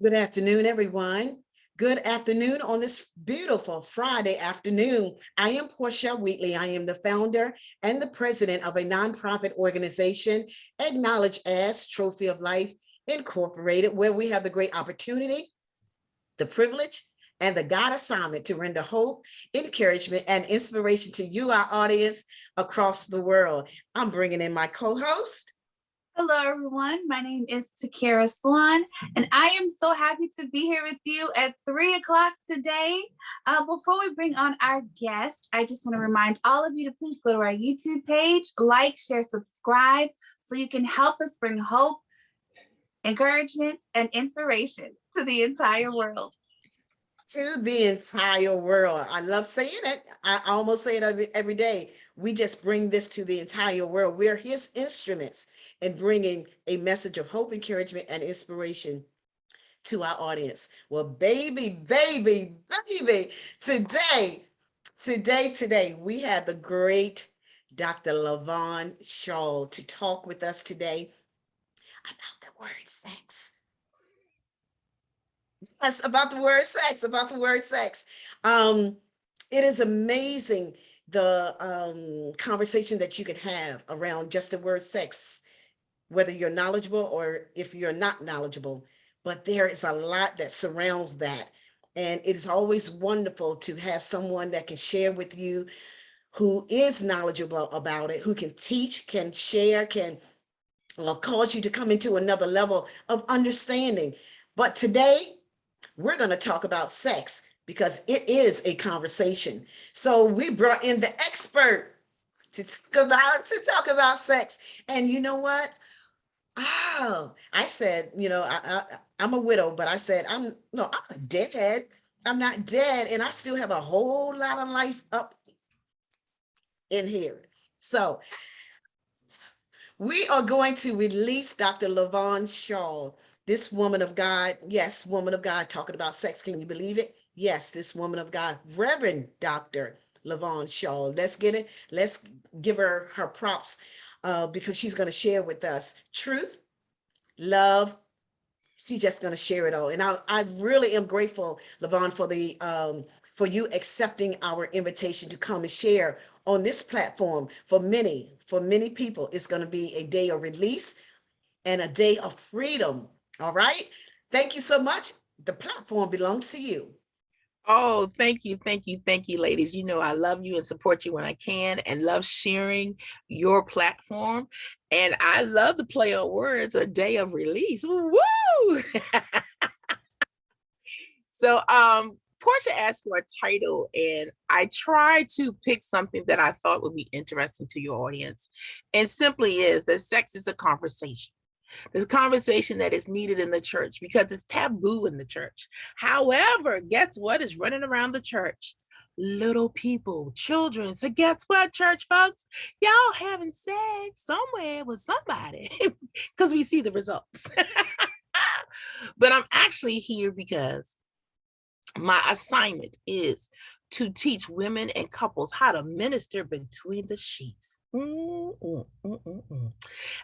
Good afternoon, everyone. Good afternoon on this beautiful Friday afternoon. I am Portia Wheatley. I am the founder and the president of a nonprofit organization acknowledged as Trophy of Life Incorporated, where we have the great opportunity, the privilege, and the God assignment to render hope, encouragement, and inspiration to you, our audience across the world. I'm bringing in my co-host. Hello, everyone. My name is Takara Swan, and I am so happy to be here with you at 3 o'clock today. Before we bring on our guest, I just want to remind all of you to please go to our YouTube page, like, share, subscribe, so you can help us bring hope, encouragement, and inspiration to the entire world. To the entire world. I love saying it. I almost say it every day. We just bring this to the entire world. We're his instruments in bringing a message of hope, encouragement, and inspiration to our audience. Well, baby, today, we have the great Dr. LaVonne Shaw to talk with us today about the word sex. Yes, about the word sex. It is amazing the conversation that you can have around just the word sex, whether you're knowledgeable or if you're not knowledgeable. But there is a lot that surrounds that. And it is always wonderful to have someone that can share with you who is knowledgeable about it, who can teach, can share, can cause you to come into another level of understanding. But today, we're going to talk about sex because it is a conversation. So we brought in the expert to talk about sex. And you know what? Oh, I said, I'm a widow, but I said, I'm a deadhead. I'm not dead. And I still have a whole lot of life up in here. So we are going to release Dr. LaVonne Shaw, this woman of God. Yes, woman of God, talking about sex. Can you believe it? Yes, this woman of God, Reverend Dr. LaVonne Shaw. Let's get it. Let's give her props because she's going to share with us truth, love. She's just going to share it all. And I really am grateful, LaVonne, for you accepting our invitation to come and share on this platform. For many people, it's going to be a day of release and a day of freedom. All right. Thank you so much. The platform belongs to you. Oh, thank you, ladies. You know, I love you and support you when I can and love sharing your platform. And I love the play on words, a day of release. Woo! So, Portia asked for a title, and I tried to pick something that I thought would be interesting to your audience. And simply is that sex is a conversation. This conversation that is needed in the church because it's taboo in the church. However, guess what is running around the church? Little people, children. So guess what, church folks? Y'all having sex somewhere with somebody because we see the results. But I'm actually here because my assignment is to teach women and couples how to minister between the sheets.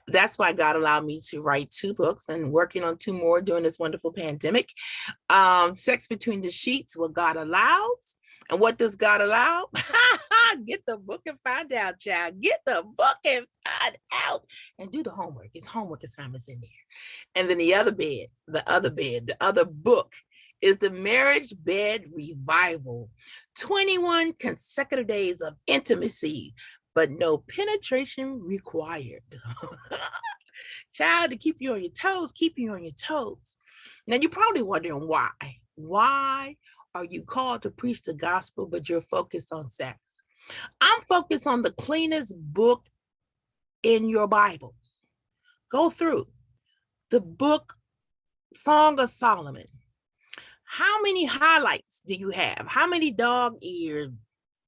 That's why God allowed me to write 2 books and working on 2 more during this wonderful pandemic. Sex Between the Sheets, what God allows. And what does God allow? Get the book and find out, child. Get the book and find out. And do the homework. It's homework assignments in there. And then the other book is the Marriage Bed Revival. 21 consecutive days of intimacy, but no penetration required. Child, to keep you on your toes, Now, you're probably wondering why. Why are you called to preach the gospel, but you're focused on sex? I'm focused on the cleanest book in your Bibles. Go through the book Song of Solomon. How many highlights do you have? How many dog-eared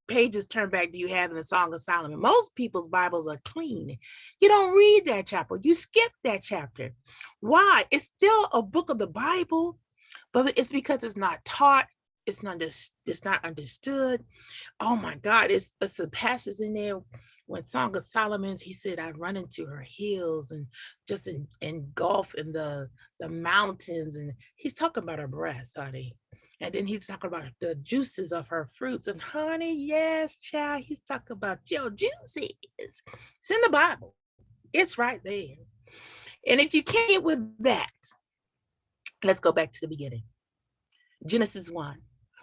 pages turned back do you have in the Song of Solomon? Most people's Bibles are clean. You don't read that chapter. You skip that chapter. Why? It's still a book of the Bible, but it's because it's not taught it's not understood. Oh my God, it's a passage in there when Song of Solomon's, he said, I run into her heels and just engulf in the mountains. And he's talking about her breasts, honey. And then he's talking about the juices of her fruits. And honey, yes, child, he's talking about your juices. It's in the Bible. It's right there. And if you can't get with that, let's go back to the beginning. Genesis 1,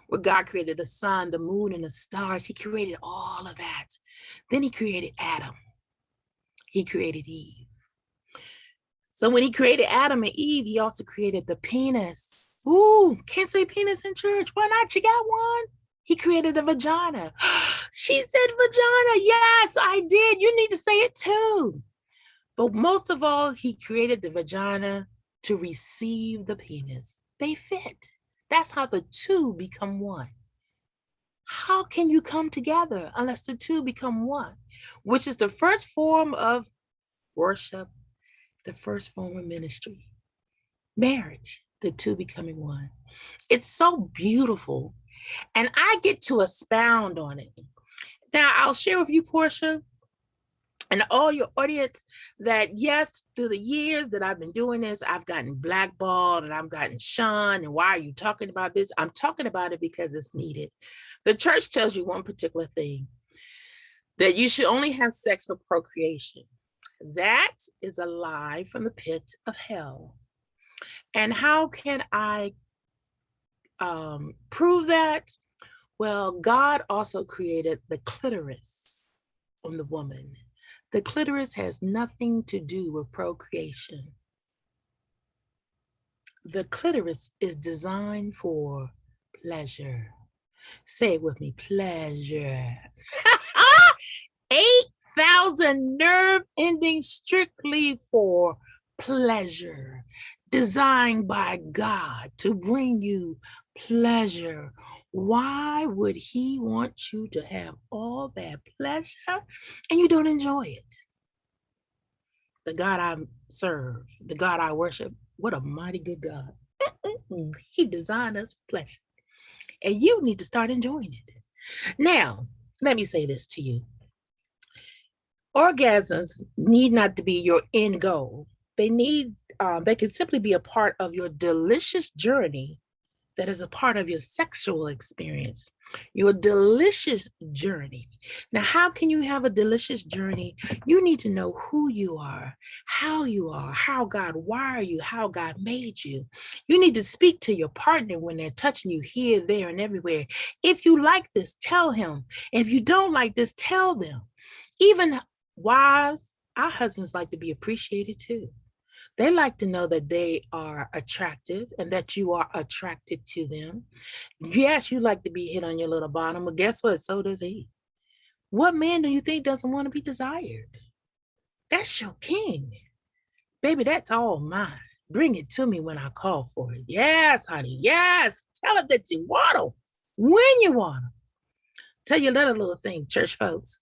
where God created the sun, the moon, and the stars. He created all of that. Then he created Adam. He created Eve. So when he created Adam and Eve, he also created the penis. Ooh, can't say penis in church. Why not? You got one. He created the vagina. She said vagina. Yes, I did. You need to say it too. But most of all, he created the vagina to receive the penis. They fit. That's how the two become one. How can you come together unless the two become one? Which is the first form of worship, the first form of ministry. Marriage, the two becoming one. It's so beautiful. And I get to expound on it. Now, I'll share with you, Portia, and all your audience, that yes, through the years that I've been doing this, I've gotten blackballed and I've gotten shunned. And why are you talking about this? I'm talking about it because it's needed. The church tells you one particular thing, that you should only have sex for procreation. That is a lie from the pit of hell. And how can I prove that? Well, God also created the clitoris on the woman. The clitoris has nothing to do with procreation. The clitoris is designed for pleasure. Say it with me, pleasure. 8,000 nerve endings strictly for pleasure, designed by God to bring you pleasure. Why would he want you to have all that pleasure and you don't enjoy it? The God I serve, the God I worship, what a mighty good God. He designed us for pleasure. And you need to start enjoying it. Now, let me say this to you. Orgasms need not to be your end goal. They can simply be a part of your delicious journey that is a part of your sexual experience, your delicious journey. Now, how can you have a delicious journey? You need to know who you are, how God wired you, how God made you. You need to speak to your partner when they're touching you here, there, and everywhere. If you like this, tell him. If you don't like this, tell them. Even wives, our husbands like to be appreciated too. They like to know that they are attractive and that you are attracted to them. Yes, you like to be hit on your little bottom, but guess what? So does he. What man do you think doesn't want to be desired? That's your king. Baby, that's all mine. Bring it to me when I call for it. Yes, honey. Yes. Tell him that you want him when you want him. Tell you another little thing, church folks.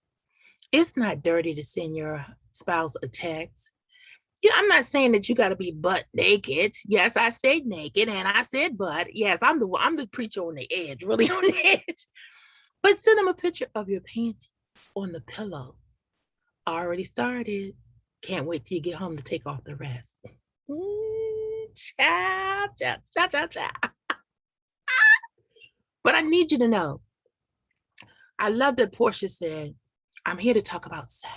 It's not dirty to send your spouse a text. Yeah, I'm not saying that you got to be butt naked. Yes, I said naked and I said butt. Yes, I'm the preacher on the edge, really on the edge. But send them a picture of your panties on the pillow. Already started. Can't wait till you get home to take off the rest. Child. But I need you to know, I love that Portia said, I'm here to talk about sex.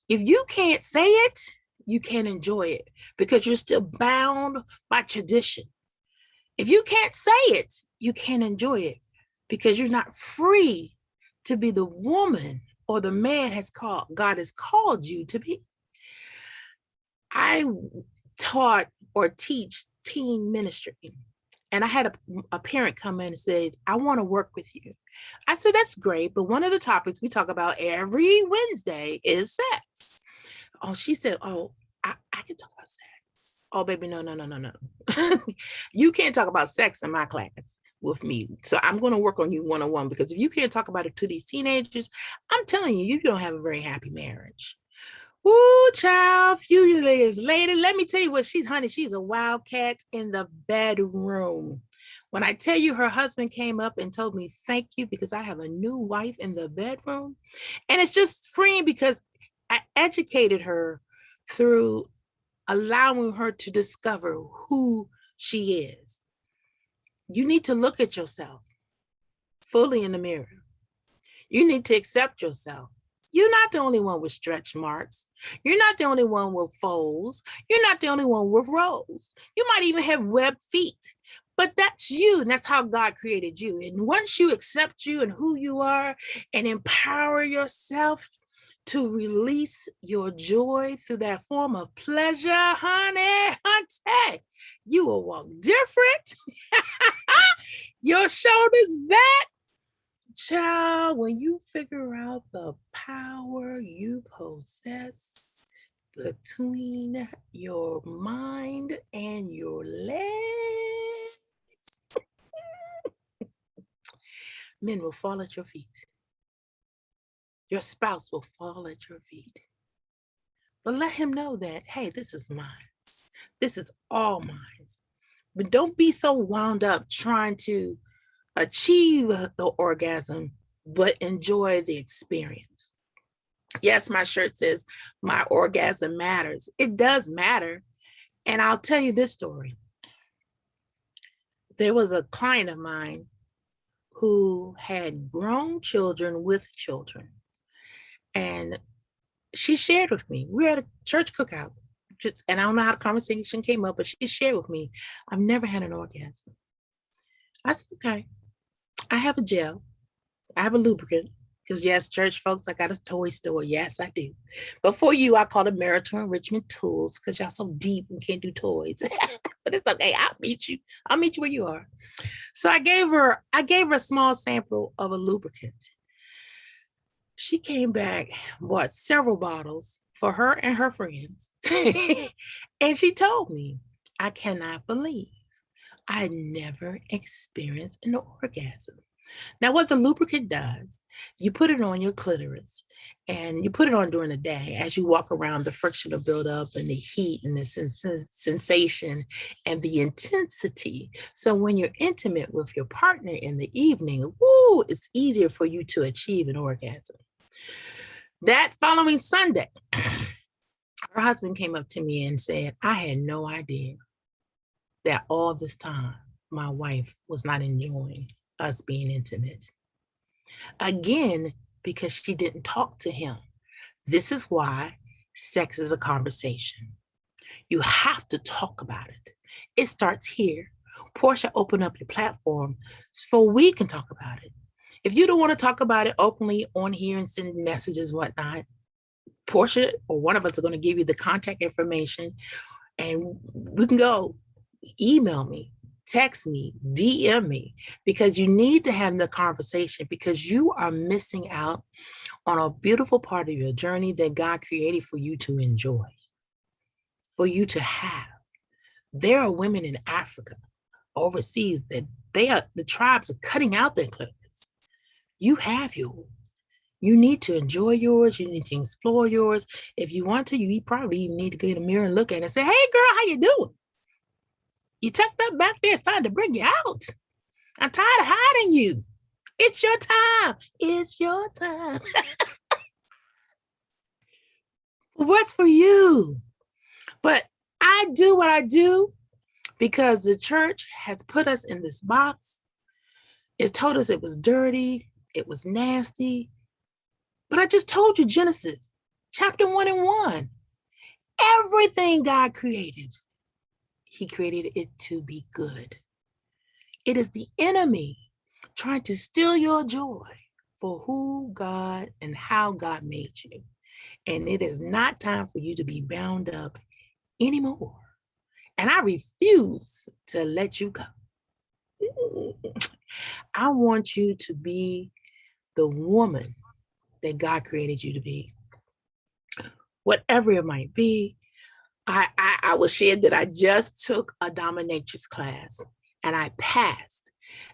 If you can't say it, you can't enjoy it because you're still bound by tradition. If you can't say it, you can't enjoy it because you're not free to be the woman or the man God has called you to be. I taught or teach teen ministry. And I had a parent come in and say, I want to work with you. I said, that's great. But one of the topics we talk about every Wednesday is sex. Oh, she said, oh, I can talk about sex. Oh, baby, no. You can't talk about sex in my class with me. So I'm going to work on you one-on-one because if you can't talk about it to these teenagers, I'm telling you, you don't have a very happy marriage. Ooh, child, few years later, let me tell you what she's a wildcat in the bedroom. When I tell you her husband came up and told me, thank you, because I have a new wife in the bedroom. And it's just freeing because I educated her through allowing her to discover who she is. You need to look at yourself fully in the mirror. You need to accept yourself. You're not the only one with stretch marks. You're not the only one with folds. You're not the only one with rolls. You might even have webbed feet, but that's you. And that's how God created you. And once you accept you and who you are and empower yourself to release your joy through that form of pleasure, honey, you will walk different. Your shoulders back. Child, when you figure out the power you possess between your mind and your legs, men will fall at your feet. Your spouse will fall at your feet. But let him know that, hey, this is mine. This is all mine. But don't be so wound up trying to achieve the orgasm, but enjoy the experience. Yes, my shirt says my orgasm matters. It does matter. And I'll tell you this story. There was a client of mine who had grown children with children. And she shared with me, we were at a church cookout, and I don't know how the conversation came up, but she shared with me, I've never had an orgasm. I said, okay. I have a gel. I have a lubricant. Because yes, church folks, I got a toy store. Yes, I do. But for you, I call it marital enrichment tools because y'all so deep and can't do toys. But it's okay. I'll meet you. I'll meet you where you are. So I gave her a small sample of a lubricant. She came back, bought several bottles for her and her friends. And she told me, I cannot believe I never experienced an orgasm. Now, what the lubricant does, you put it on your clitoris and you put it on during the day. As you walk around, the friction will build up and the heat and the sensation and the intensity. So when you're intimate with your partner in the evening, woo, it's easier for you to achieve an orgasm. That following Sunday, her husband came up to me and said, I had no idea that all this time my wife was not enjoying us being intimate. Again, because she didn't talk to him. This is why sex is a conversation. You have to talk about it. It starts here. Portia, open up your platform so we can talk about it. If you don't want to talk about it openly on here and send messages, whatnot, Portia or one of us are going to give you the contact information and we can go. Email me, text me, DM me, because you need to have the conversation because you are missing out on a beautiful part of your journey that God created for you to enjoy, for you to have. There are women in Africa, overseas, that the tribes are cutting out their clitoris. You have yours. You need to enjoy yours. You need to explore yours. If you want to, you probably even need to get a mirror and look at it and say, hey girl, how you doing? You tucked up back there. It's time to bring you out. I'm tired of hiding you. It's your time. It's your time. What's for you? But I do what I do because the church has put us in this box. It told us it was dirty. It was nasty. But I just told you Genesis, chapter 1:1. Everything God created, he created it to be good. It is the enemy trying to steal your joy for who God and how God made you. And it is not time for you to be bound up anymore. And I refuse to let you go. I want you to be the woman that God created you to be. Whatever it might be, I will share that I just took a dominatrix class and I passed.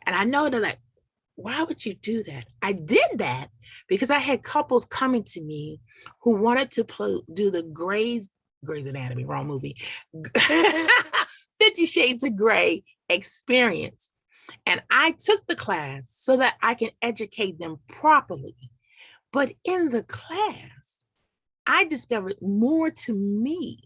And I know that, like, why would you do that? I did that because I had couples coming to me who wanted to do the Grey's Anatomy, wrong movie, 50 Shades of Grey experience. And I took the class so that I can educate them properly. But in the class, I discovered more to me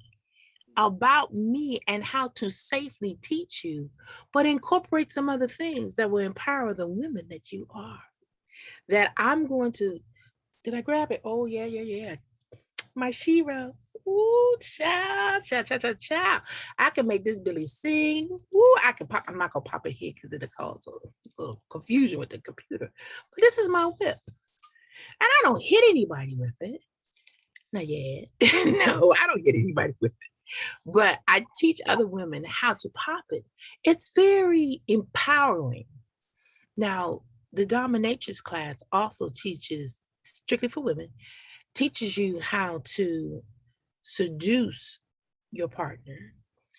about me and how to safely teach you, but incorporate some other things that will empower the women that you are. That I'm going to, did I grab it? Oh, yeah, yeah, yeah. My Shiro. Ooh, child, child, child, child, child. I can make this Billy sing. Ooh, I can pop, I'm not gonna pop it here because it'll cause a little confusion with the computer. But this is my whip. And I don't hit anybody with it. Not yet. No, I don't hit anybody with it. But I teach other women how to pop it. It's very empowering. Now, the dominatrix class also teaches, strictly for women, teaches you how to seduce your partner,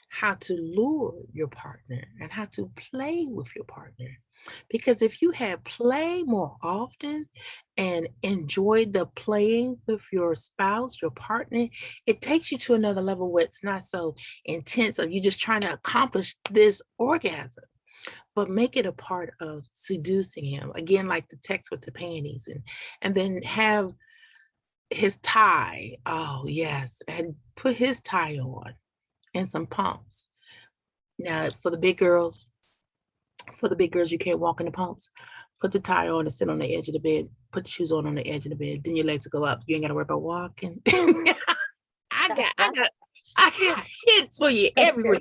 how to lure your partner, and how to play with your partner. Because if you have play more often and enjoy the playing with your spouse, your partner, it takes you to another level where it's not so intense of you just trying to accomplish this orgasm, but make it a part of seducing him. Again, like the text with the panties, and then have his tie. Oh, yes. And put his tie on and some pumps. Now, for the big girls, you can't walk in the pumps. Put the tie on and sit on the edge of the bed. Put the shoes on the edge of the bed. Then your legs will go up. You ain't got to worry about walking. I got hits for you everywhere.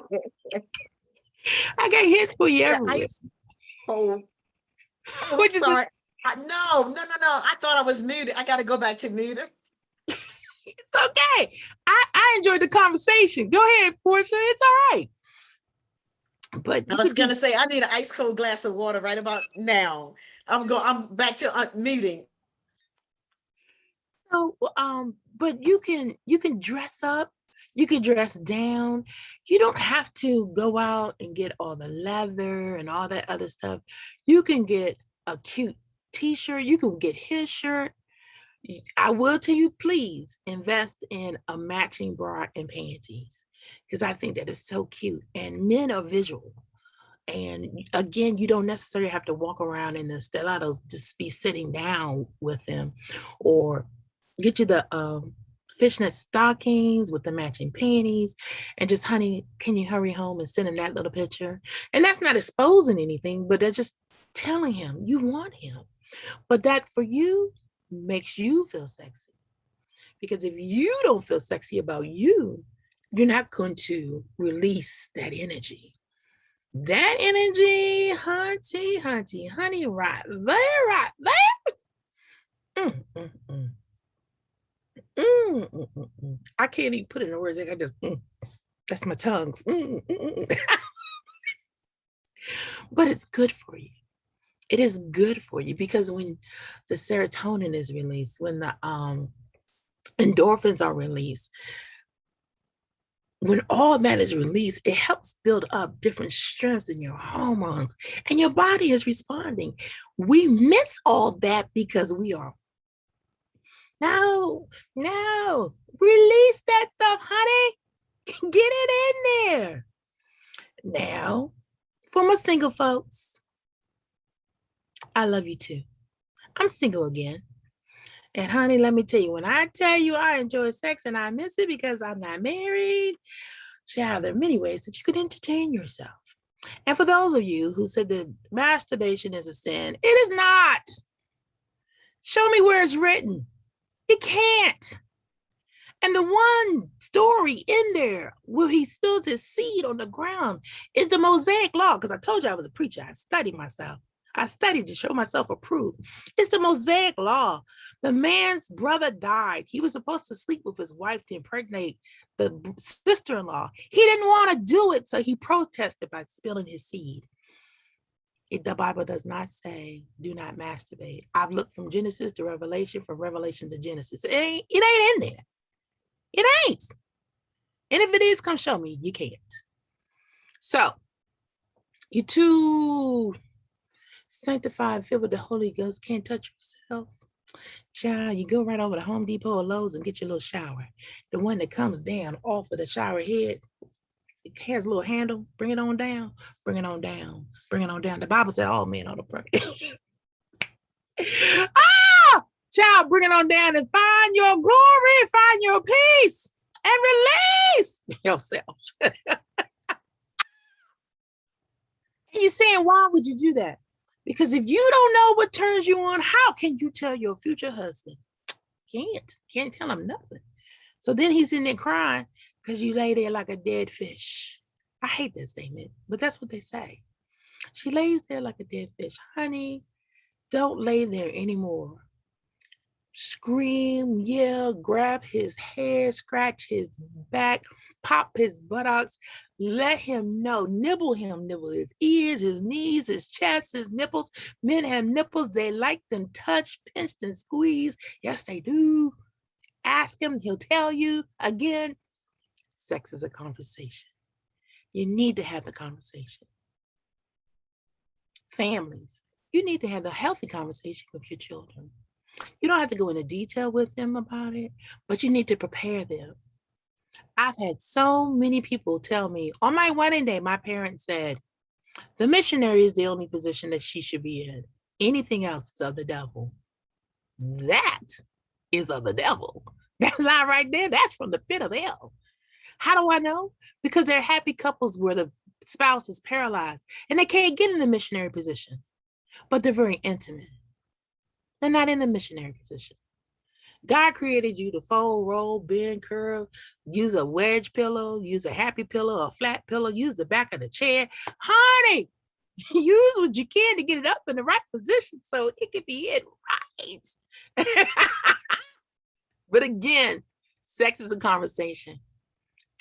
I got hits for you everywhere. Oh, I'm Which is sorry. No. I thought I was muted. I got to go back to muted. it's okay. I enjoyed the conversation. Go ahead, Portia. It's all right. But I was gonna say I need an ice cold glass of water right about now. I'm back to muting. So, but you can dress up, you can dress down. You don't have to go out and get all the leather and all that other stuff. You can get a cute t-shirt. You can get his shirt. I will tell you, please invest in a matching bra and panties because I think that is so cute. And men are visual. And again, you don't necessarily have to walk around in the stilettos, just be sitting down with them, or get you the fishnet stockings with the matching panties, and just, honey, can you hurry home and send him that little picture? And that's not exposing anything, but they're just telling him you want him. But that for you makes you feel sexy. Because if you don't feel sexy about you, you're not going to release that energy. That energy, honey, right there, right there. I can't even put it in words. I just, that's my tongues. But it's good for you. It is good for you because when the serotonin is released, when the endorphins are released, when all that is released, it helps build up different strengths in your hormones and your body is responding. We miss all that because we are. No, release that stuff, honey. Get it in there. Now, for my single folks, I love you too. I'm single again. And honey, let me tell you, when I tell you I enjoy sex and I miss it because I'm not married, child, there are many ways that you can entertain yourself. And for those of you who said that masturbation is a sin, it is not. Show me where it's written. You can't. And the one story in there where he spills his seed on the ground is the Mosaic law. Because I told you I was a preacher. I studied myself. I studied to show myself approved. It's the Mosaic law. The man's brother died. He was supposed to sleep with his wife to impregnate the sister-in-law. He didn't want to do it, so he protested by spilling his seed. The Bible does not say do not masturbate. I've looked from Genesis to Revelation, from Revelation to Genesis. It ain't in there. It ain't. And if it is, come show me. You can't. So, you too sanctified, filled with the Holy Ghost, can't touch yourself. Child, you go right over to Home Depot or Lowe's and get your little shower. The one that comes down off of the shower head. It has a little handle. Bring it on down. Bring it on down. Bring it on down. The Bible said all men ought to pray. Ah, child, bring it on down and find your glory, find your peace, and release yourself. And you're saying, why would you do that? Because if you don't know what turns you on, how can you tell your future husband? Can't tell him nothing. So then he's in there crying because you lay there like a dead fish. I hate that statement, but that's what they say. She lays there like a dead fish. Honey, don't lay there anymore. Scream, yell, grab his hair, scratch his back, pop his buttocks, let him know, nibble him, nibble his ears, his knees, his chest, his nipples. Men have nipples. They like them touched, pinched, and squeezed. Yes, they do. Ask him, he'll tell you. Again, sex is a conversation. You need to have the conversation. Families, you need to have a healthy conversation with your children. You don't have to go into detail with them about it, but you need to prepare them. I've had so many people tell me on my wedding day, my parents said, the missionary is the only position that she should be in. Anything else is of the devil. That is of the devil. That lie right there, that's from the pit of hell. How do I know? Because they're happy couples where the spouse is paralyzed and they can't get in the missionary position, but they're very intimate. They're not in the missionary position. God created you to fold, roll, bend, curve, use a wedge pillow, use a happy pillow, a flat pillow, use the back of the chair. Honey, use what you can to get it up in the right position so it can be hit right. But again, sex is a conversation.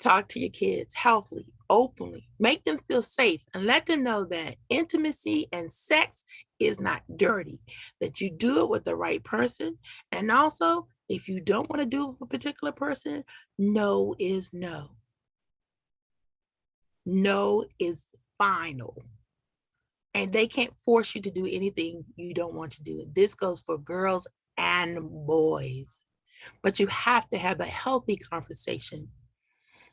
Talk to your kids healthily, openly, make them feel safe, and let them know that intimacy and sex is not dirty, that you do it with the right person. And also, if you don't want to do it with a particular person, no is no. No is final. And they can't force you to do anything you don't want to do. This goes for girls and boys. But you have to have a healthy conversation.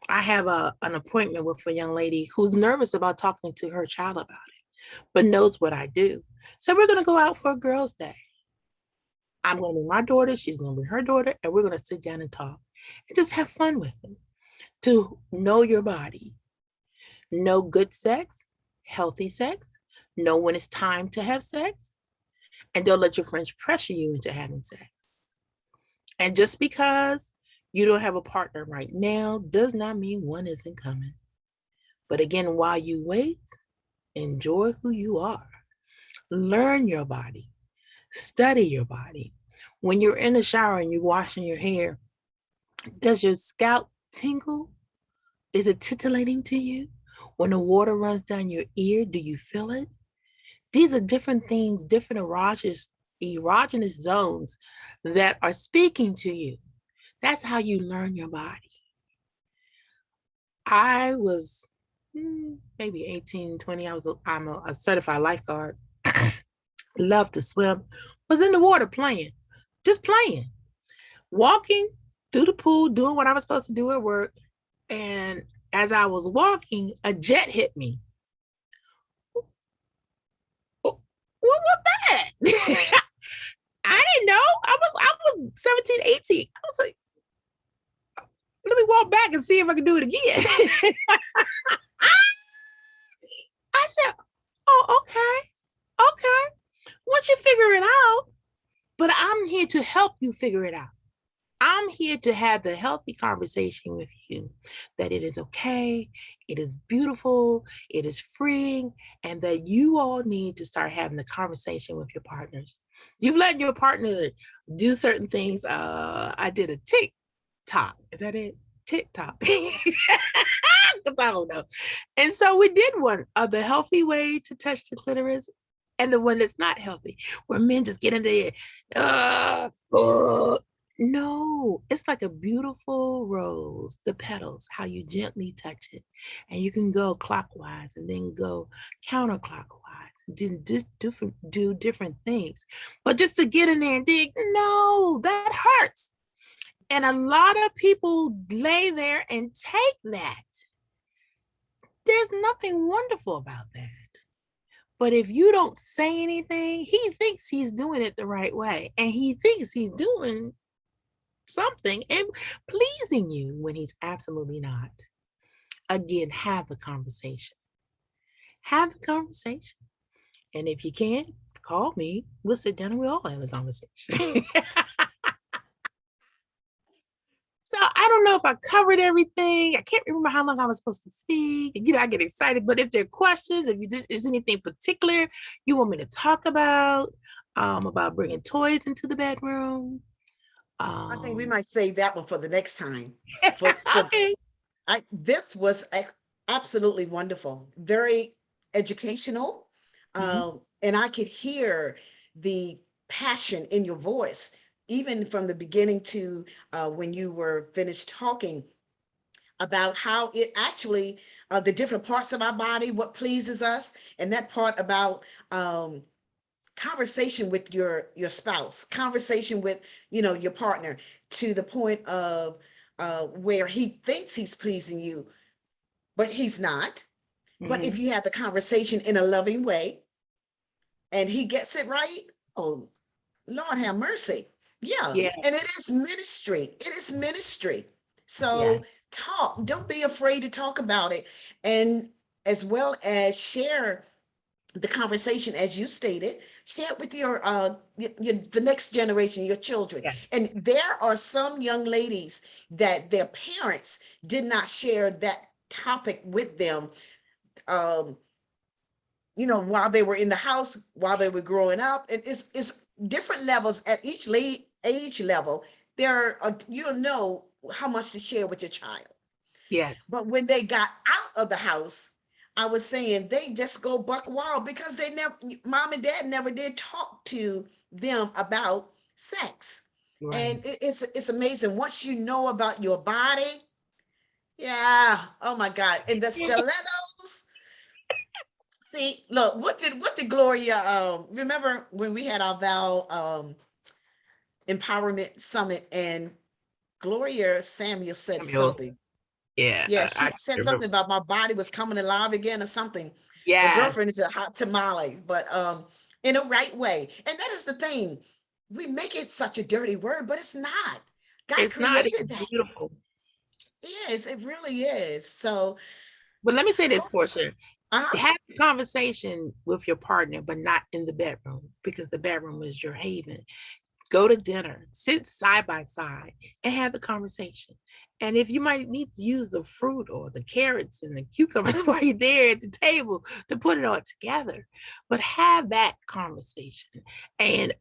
I have an appointment with a young lady who's nervous about talking to her child about it, but knows what I do. So we're going to go out for a girls' day. I'm going to bring my daughter, she's going to bring her daughter, and we're going to sit down and talk and just have fun with them. To know your body, know good sex, healthy sex, know when it's time to have sex, and don't let your friends pressure you into having sex. And just because you don't have a partner right now does not mean one isn't coming. But again, while you wait, enjoy who you are. Learn your body. Study your body. When you're in the shower and you're washing your hair, does your scalp tingle? Is it titillating to you? When the water runs down your ear, do you feel it? These are different things, different erogenous zones that are speaking to you. That's how you learn your body. I was maybe 18, 20. I'm a certified lifeguard. Love to swim. Was in the water playing, just playing, walking through the pool, doing what I was supposed to do at work. And as I was walking, a jet hit me. What was that? I didn't know. I was 17, 18. I was like, let me walk back and see if I can do it again. I said, oh, okay. Once you figure it out, but I'm here to help you figure it out. I'm here to have the healthy conversation with you that it is okay, it is beautiful, it is freeing, and that you all need to start having the conversation with your partners. You've let your partner do certain things. I did a TikTok. Is that it? TikTok. Because I don't know. And so we did one of the healthy way to touch the clitoris and the one that's not healthy, where men just get in there. No, it's like a beautiful rose, the petals, how you gently touch it. And you can go clockwise and then go counterclockwise, do different things. But just to get in there and dig, no, that hurts. And a lot of people lay there and take that There's nothing wonderful about that. But if you don't say anything, he thinks he's doing it the right way. And he thinks he's doing something and pleasing you when he's absolutely not. Again, have the conversation. Have the conversation. And if you can't, call me. We'll sit down and we'll all have a conversation. So I don't know if I covered everything. I can't remember how long I was supposed to speak. I get excited. But if there are questions, if there's anything particular you want me to talk about bringing toys into the bedroom. I think we might save that one for the next time. Okay. This was absolutely wonderful, very educational, and I could hear the passion in your voice, even from the beginning to when you were finished talking about how it actually, the different parts of our body, what pleases us, and that part about conversation with your spouse, conversation with your partner, to the point of where he thinks he's pleasing you, but he's not. But if you have the conversation in a loving way and he gets it right, oh, Lord have mercy. Yeah. Yeah. And it is ministry. It is ministry. So Yeah. talk, don't be afraid to talk about it. And as well as share the conversation, as you stated, share it with your the next generation, your children. Yeah. And there are some young ladies that their parents did not share that topic with them, while they were in the house, while they were growing up. It's different levels at each age level. There are, how much to share with your child. Yes. But when they got out of the house, I was saying they just go buck wild because mom and dad never did talk to them about sex. Right. And it's amazing. Once you know about your body, yeah, oh my God. And the stilettos. See, look, what did Gloria, remember when we had our Vow Empowerment Summit, and Gloria Samuel said something. Yeah. Yeah, she I said remember. something about my body was coming alive again or something. My Yes. girlfriend is a hot tamale, but in a right way. And that is the thing. We make it such a dirty word, but it's not. God It's not. created It's that. beautiful. Yes, it really is. So, But let me say this, Portia. uh-huh. Have a conversation with your partner, but not in the bedroom, because the bedroom is your haven. Go to dinner, sit side by side and have the conversation. And if you might need to use the fruit or the carrots and the cucumbers while you're there at the table to put it all together, but have that conversation. And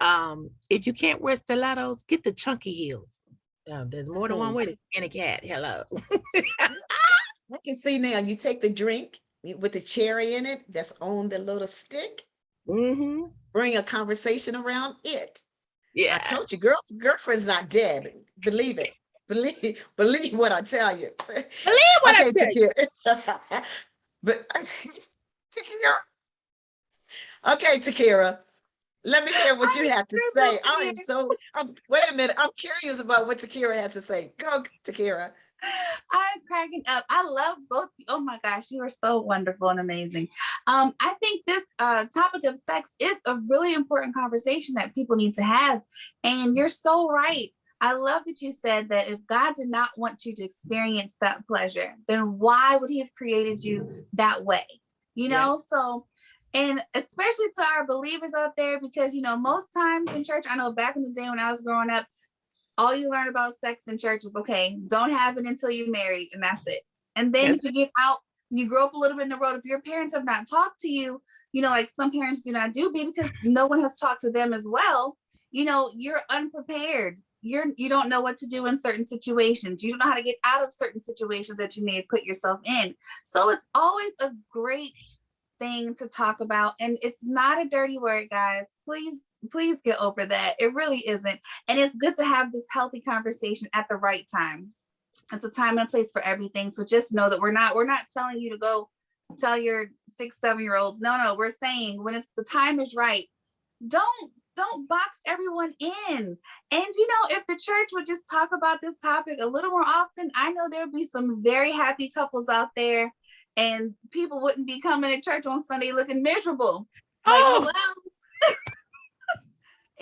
if you can't wear stilettos, get the chunky heels. There's more than one way to skin a cat. Hello. I can see now, you take the drink with the cherry in it that's on the little stick, bring a conversation around it. Yeah. I told you, girlfriend's not dead. Believe it. Believe what I tell you. Believe what I tell you. Takira. But Takira. Okay, Takira. Let me hear what you have to say. Wait a minute. I'm curious about what Takira has to say. Go, Takira. I'm cracking up. I love both. Oh my gosh, you are so wonderful and amazing. I think this topic of sex is a really important conversation that people need to have. And you're so right. I love that you said that if God did not want you to experience that pleasure, then why would he have created you that way? So, and especially to our believers out there, because, most times in church, I know back in the day when I was growing up, all you learn about sex in church is, okay, don't have it until you're married, and that's it. And then if you get out, you grow up a little bit in the road, if your parents have not talked to you, like some parents do not do, because no one has talked to them as well, you're unprepared. You don't know what to do in certain situations. You don't know how to get out of certain situations that you may have put yourself in. So it's always a great thing to talk about. And it's not a dirty word, guys. Please get over that. It really isn't. And it's good to have this healthy conversation at the right time. It's a time and a place for everything. So just know that we're not telling you to go tell your 6-7-year-olds. No, we're saying when the time is right, don't box everyone in. And if the church would just talk about this topic a little more often, I know there'll be some very happy couples out there and people wouldn't be coming to church on Sunday looking miserable. Like, Oh, hello.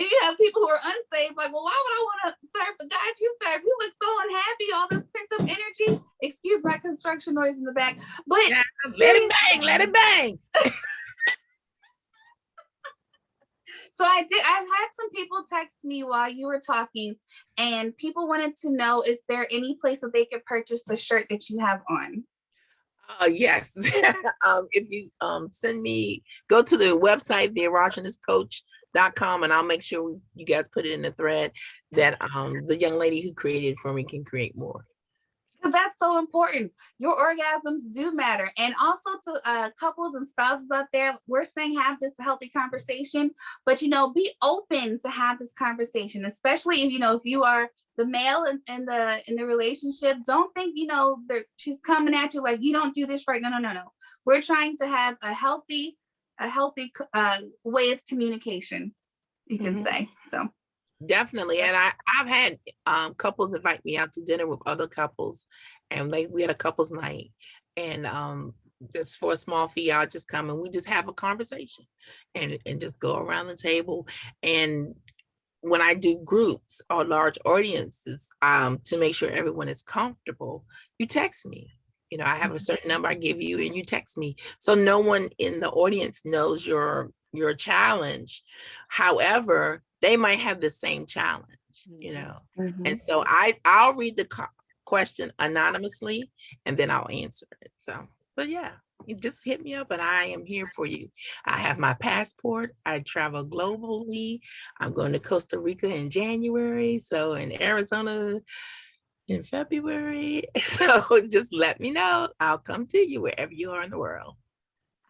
And you have people who are unsaved, like, well, why would I want to serve the God you serve? You look so unhappy, all this pent up energy. Excuse my construction noise in the back. But yeah, let it bang, let it bang. so I've had some people text me while you were talking, and people wanted to know, is there any place that they could purchase the shirt that you have on? Yes. If you go to the website, theerogenistcoach.com, and I'll make sure you guys put it in the thread that the young lady who created it for me can create more. Because that's so important. Your orgasms do matter. And also to couples and spouses out there, we're saying have this healthy conversation, but be open to have this conversation, especially if you are the male in the relationship. Don't think she's coming at you like you don't do this right. No. We're trying to have a healthy way of communication, you can say. So Definitely. And I've had couples invite me out to dinner with other couples, and we had a couples night, and just for a small fee, I'll just come and we just have a conversation and just go around the table. And when I do groups or large audiences, to make sure everyone is comfortable, you text me. I have a certain number I give you, and you text me, so no one in the audience knows your challenge. However, they might have the same challenge, and so I'll read the question anonymously, and then I'll answer it. So, but yeah, you just hit me up and I am here for you. I have my passport. I travel globally. I'm going to Costa Rica in January, so in Arizona in February. So just let me know. I'll come to you wherever you are in the world.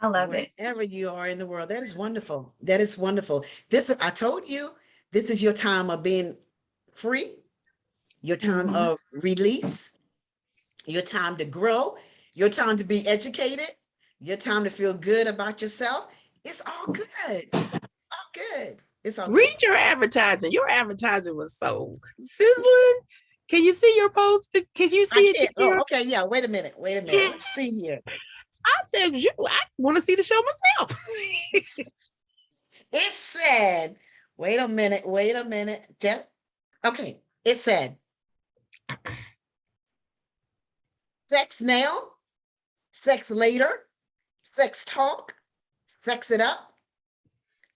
I love it. Wherever you are in the world. That is wonderful. That is wonderful. I told you, this is your time of being free, your time of release, your time to grow, your time to be educated, your time to feel good about yourself. It's all good. It's all good. It's all Read good. your advertisement. Your advertisement was so sizzling. Can you see your post? Can you see I it? can't. Oh, okay. Yeah. Wait a minute. Let's see here. I said, I want to see the show myself. It said, wait a minute. Okay. It said, sex now, sex later, sex talk, sex it up.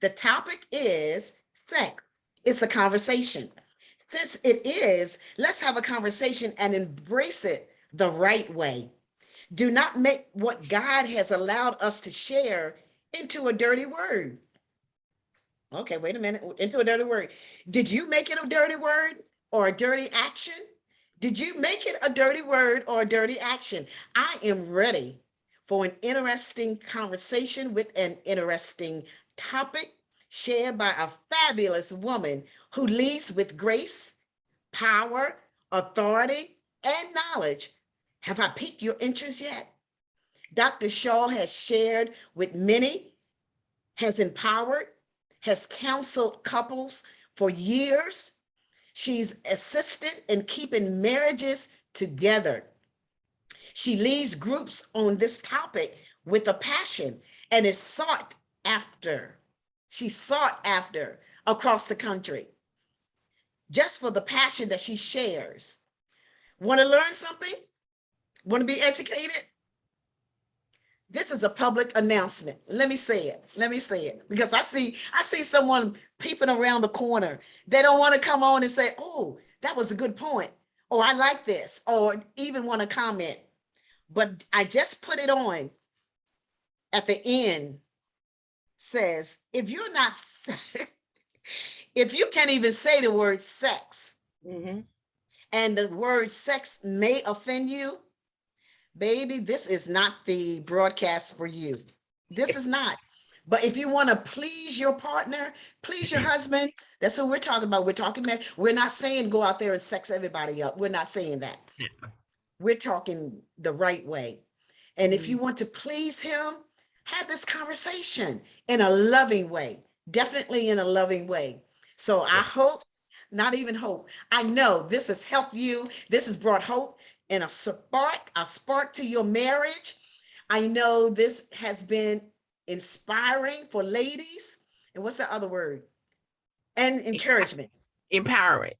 The topic is sex. It's a conversation. Since it is, let's have a conversation and embrace it the right way. Do not make what God has allowed us to share into a dirty word. Okay, wait a minute. Into a dirty word. Did you make it a dirty word or a dirty action? Did you make it a dirty word or a dirty action? I am ready for an interesting conversation with an interesting topic shared by a fabulous woman who leads with grace, power, authority, and knowledge. Have I piqued your interest yet? Dr. Shaw has shared with many, has empowered, has counseled couples for years. She's assisted in keeping marriages together. She leads groups on this topic with a passion and is sought after. She's sought after across the country just for the passion that she shares. Want to learn something? Want to be educated? This is a public announcement. Let me say it because I see someone peeping around the corner. They don't want to come on and say, oh, that was a good point, or I like this, or even want to comment. But I just put it on at the end, says, if you're not, if you can't even say the word sex, and the word sex may offend you, baby, this is not the broadcast for you. This is not. But if you want to please your partner, please your husband, that's what we're talking about. We're not saying go out there and sex everybody up. We're not saying that. We're talking the right way. And if you want to please him, have this conversation in a loving way, definitely in a loving way. So I hope, not even hope, I know this has helped you. This has brought hope and a spark to your marriage. I know this has been inspiring for ladies. And what's the other word? And encouragement. Empowering.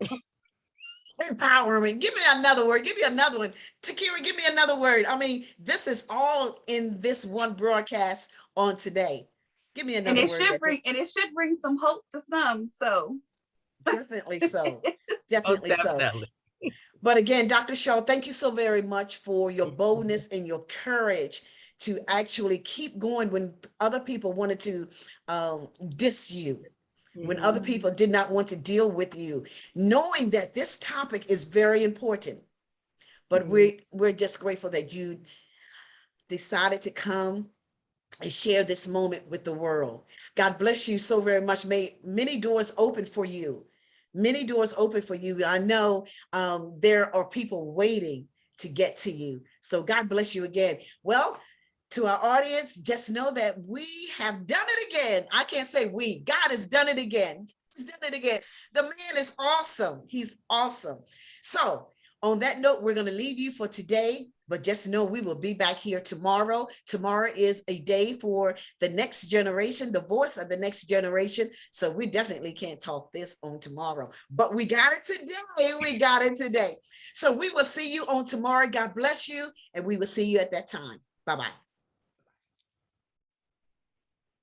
Empowerment. Give me another word. Give me another one. Takira, give me another word. I mean, this is all in this one broadcast on today. Give me And another it word should that bring this and it should bring some hope to some. So definitely so. Most Definitely so. definitely. But again, Dr. Shaw, thank you so very much for your boldness and your courage to actually keep going when other people wanted to diss you, when other people did not want to deal with you, knowing that this topic is very important. But we're just grateful that you decided to come and share this moment with the world. God bless you so very much. May many doors open for you. Many doors open for you. I know there are people waiting to get to you. So God bless you again. Well, to our audience, just know that we have done it again. I can't say we. God has done it again. He's done it again. The man is awesome. He's awesome. So on that note, we're going to leave you for today, but just know we will be back here tomorrow. Tomorrow is a day for the next generation, the voice of the next generation. So we definitely can't talk this on tomorrow, but we got it today. We got it today. So we will see you on tomorrow. God bless you, and we will see you at that time. Bye-bye.